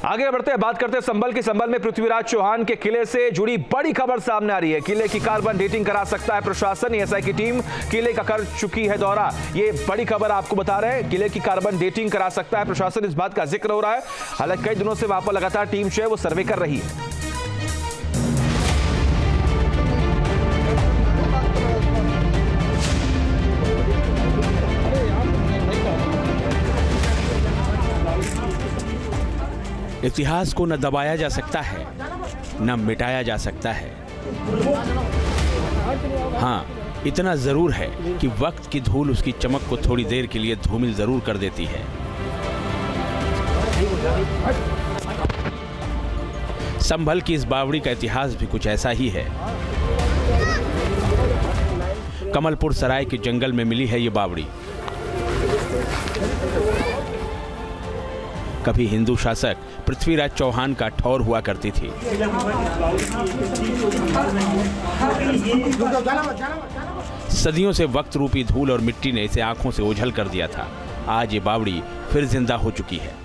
आगे बढ़ते हैं, बात करते हैं संभल की। संभल में पृथ्वीराज चौहान के किले से जुड़ी बड़ी खबर सामने आ रही है। किले की कार्बन डेटिंग करा सकता है प्रशासन। एएसआई की टीम किले का कर चुकी है दौरा। ये बड़ी खबर आपको बता रहे हैं, किले की कार्बन डेटिंग करा सकता है प्रशासन, इस बात का जिक्र हो रहा है। हालांकि कई दिनों से वहां पर लगातार टीम जो है वो सर्वे कर रही है। इतिहास को न दबाया जा सकता है, न मिटाया जा सकता है। हाँ, इतना जरूर है कि वक्त की धूल उसकी चमक को थोड़ी देर के लिए धूमिल जरूर कर देती है। संभल की इस बावड़ी का इतिहास भी कुछ ऐसा ही है। कमलपुर सराय के जंगल में मिली है ये बावड़ी। कभी हिंदू शासक पृथ्वीराज चौहान का ठौर हुआ करती थी। सदियों से वक्त रूपी धूल और मिट्टी ने इसे आंखों से ओझल कर दिया था। आज ये बावड़ी फिर जिंदा हो चुकी है।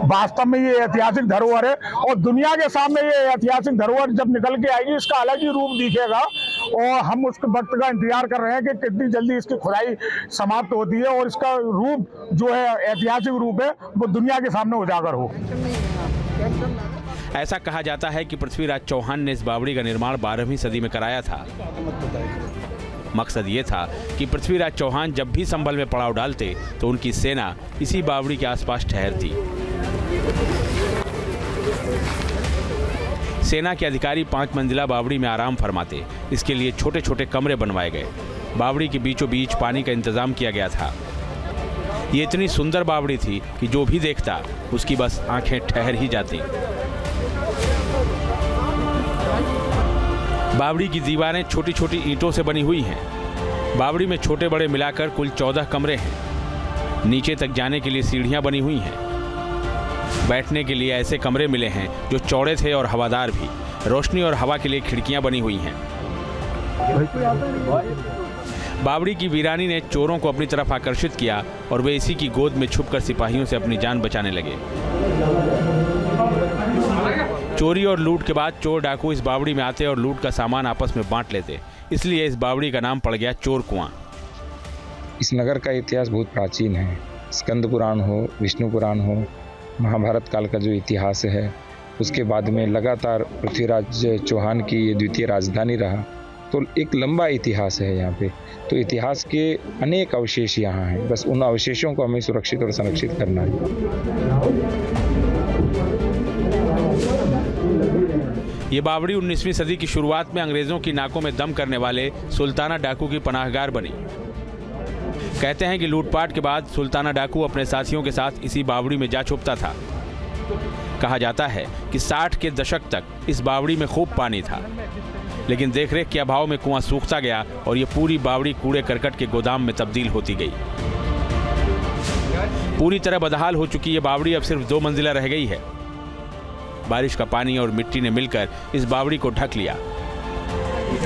वास्तव में ये ऐतिहासिक धरोहर है और दुनिया के सामने ये ऐतिहासिक धरोहर जब निकल के आएगी इसका अलग ही रूप दिखेगा और हम उसके वक्त का इंतजार कर रहे हैं कि कितनी जल्दी इसकी खुदाई समाप्त होती है और इसका रूप जो है ऐतिहासिक रूप है वो दुनिया के सामने उजागर हो। ऐसा कहा जाता है कि पृथ्वीराज चौहान ने इस बावड़ी का निर्माण 12वीं सदी में कराया था। मकसद ये था कि पृथ्वीराज चौहान जब भी संभल में पड़ाव डालते तो उनकी सेना इसी बावड़ी के आसपास ठहरती। सेना के अधिकारी 5 मंजिला बावड़ी में आराम फरमाते। इसके लिए छोटे छोटे कमरे बनवाए गए। बावड़ी के बीचों बीच पानी का इंतजाम किया गया था। ये इतनी सुंदर बावड़ी थी कि जो भी देखता उसकी बस आंखें ठहर ही जाती। बावड़ी की दीवारें छोटी छोटी ईंटों से बनी हुई हैं। बावड़ी में छोटे बड़े मिलाकर कुल 14 कमरे हैं। नीचे तक जाने के लिए सीढ़ियां बनी हुई हैं। बैठने के लिए ऐसे कमरे मिले हैं जो चौड़े थे और हवादार भी। रोशनी और हवा के लिए खिड़कियां बनी हुई हैं। बावड़ी की वीरानी ने चोरों को अपनी तरफ आकर्षित किया और वे इसी की गोद में छुपकर सिपाहियों से अपनी जान बचाने लगे। चोरी और लूट के बाद चोर डाकू इस बावड़ी में आते और लूट का सामान आपस में बांट लेते। इसलिए इस बावड़ी का नाम पड़ गया चोर कुआं। इस नगर का इतिहास बहुत प्राचीन है। स्कंद पुराण हो, विष्णु पुराण हो, महाभारत काल का जो इतिहास है, उसके बाद में लगातार पृथ्वीराज चौहान की ये द्वितीय राजधानी रहा, तो एक लंबा इतिहास है यहाँ पे। तो इतिहास के अनेक अवशेष यहाँ हैं, बस उन अवशेषों को हमें सुरक्षित और संरक्षित करना है। ये बावड़ी 19वीं सदी की शुरुआत में अंग्रेजों की नाकों में दम करने वाले सुल्ताना डाकू की पनाहगार बनी। कहते हैं कि लूटपाट के बाद सुल्ताना डाकू अपने साथियों के साथ इसी बावड़ी में जा छुपता था। कहा जाता है कि 60 के दशक तक इस बावड़ी में खूब पानी था, लेकिन देखरेख के अभाव में कुआं सूखता गया और ये पूरी बावड़ी कूड़े करकट के गोदाम में तब्दील होती गई। पूरी तरह बदहाल हो चुकी ये बावड़ी अब सिर्फ 2 मंजिला रह गई है। बारिश का पानी और मिट्टी ने मिलकर इस बावड़ी को ढक लिया।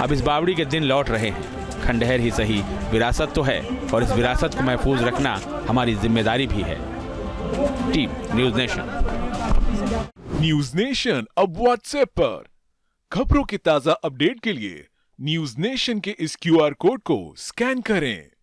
अब इस बावड़ी के दिन लौट रहे हैं। खंडहर ही सही, विरासत तो है और इस विरासत को महफूज रखना हमारी जिम्मेदारी भी है। Team news nation. News nation अब व्हाट्सएप पर खबरों के ताजा अपडेट के लिए न्यूज़ नेशन के इस QR कोड को स्कैन करें।